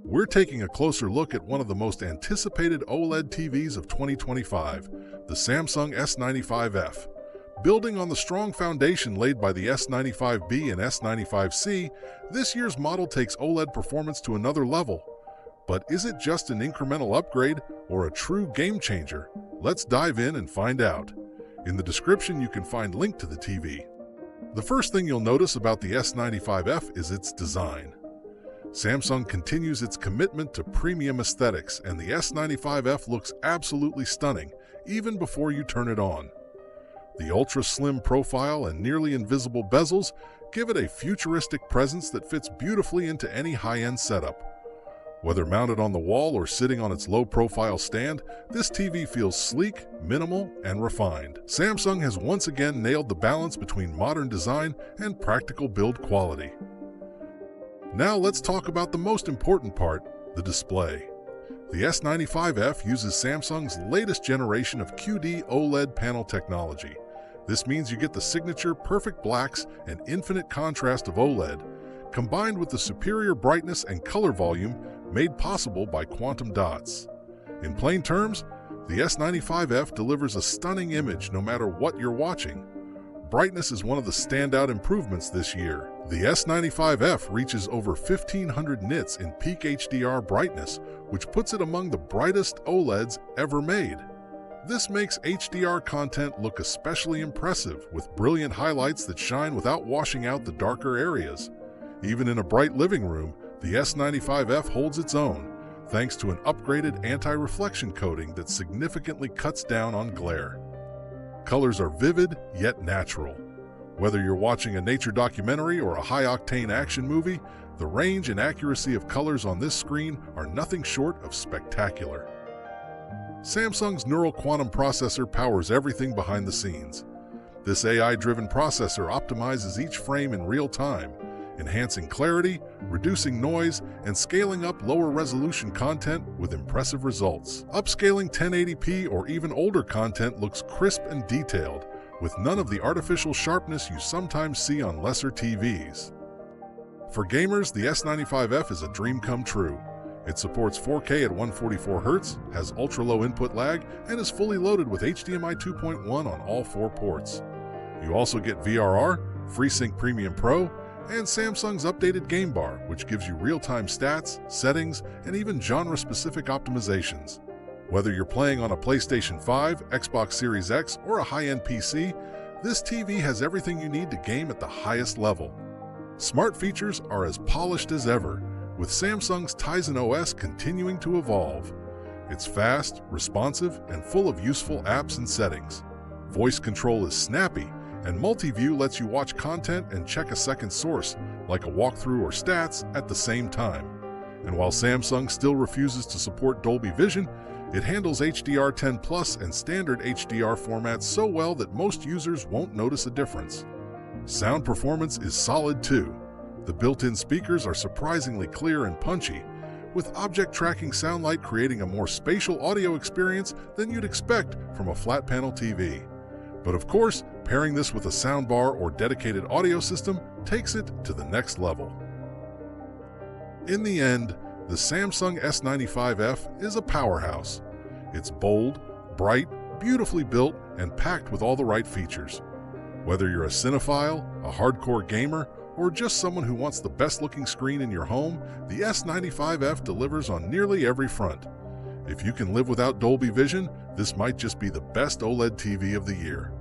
We're taking a closer look at one of the most anticipated OLED TVs of 2025, the Samsung S95F. Building on the strong foundation laid by the S95B and S95C, this year's model takes OLED performance to another level. But is it just an incremental upgrade or a true game changer? Let's dive in and find out. In the description, you can find a link to the TV. The first thing you'll notice about the S95F is its design. Samsung continues its commitment to premium aesthetics, and the S95F looks absolutely stunning, even before you turn it on. The ultra-slim profile and nearly invisible bezels give it a futuristic presence that fits beautifully into any high-end setup. Whether mounted on the wall or sitting on its low-profile stand, this TV feels sleek, minimal, and refined. Samsung has once again nailed the balance between modern design and practical build quality. Now let's talk about the most important part, the display. The S95F uses Samsung's latest generation of QD-OLED panel technology. This means you get the signature perfect blacks and infinite contrast of OLED, combined with the superior brightness and color volume made possible by quantum dots. In plain terms, the S95F delivers a stunning image no matter what you're watching. Brightness is one of the standout improvements this year. The S95F reaches over 1500 nits in peak HDR brightness, which puts it among the brightest OLEDs ever made. This makes HDR content look especially impressive, with brilliant highlights that shine without washing out the darker areas. Even in a bright living room, the S95F holds its own, thanks to an upgraded anti-reflection coating that significantly cuts down on glare. Colors are vivid yet natural. Whether you're watching a nature documentary or a high-octane action movie, the range and accuracy of colors on this screen are nothing short of spectacular. Samsung's neural quantum processor powers everything behind the scenes. This AI-driven processor optimizes each frame in real time, enhancing clarity, reducing noise, and scaling up lower-resolution content with impressive results. Upscaling 1080p or even older content looks crisp and detailed, with none of the artificial sharpness you sometimes see on lesser TVs. For gamers, the S95F is a dream come true. It supports 4K at 144Hz, has ultra-low input lag, and is fully loaded with HDMI 2.1 on all 4 ports. You also get VRR, FreeSync Premium Pro, and Samsung's updated Game Bar, which gives you real-time stats, settings, and even genre-specific optimizations. Whether you're playing on a PlayStation 5, Xbox Series X, or a high-end PC, this TV has everything you need to game at the highest level. Smart features are as polished as ever, with Samsung's Tizen OS continuing to evolve. It's fast, responsive, and full of useful apps and settings. Voice control is snappy, and multi-view lets you watch content and check a second source, like a walkthrough or stats, at the same time. And while Samsung still refuses to support Dolby Vision, it handles HDR10+ and standard HDR formats so well that most users won't notice a difference. Sound performance is solid too. The built-in speakers are surprisingly clear and punchy, with object tracking sound light creating a more spatial audio experience than you'd expect from a flat-panel TV. But of course, pairing this with a soundbar or dedicated audio system takes it to the next level. In the end, the Samsung S95F is a powerhouse. It's bold, bright, beautifully built, and packed with all the right features. Whether you're a cinephile, a hardcore gamer, or just someone who wants the best-looking screen in your home, the S95F delivers on nearly every front. If you can live without Dolby Vision, this might just be the best OLED TV of the year.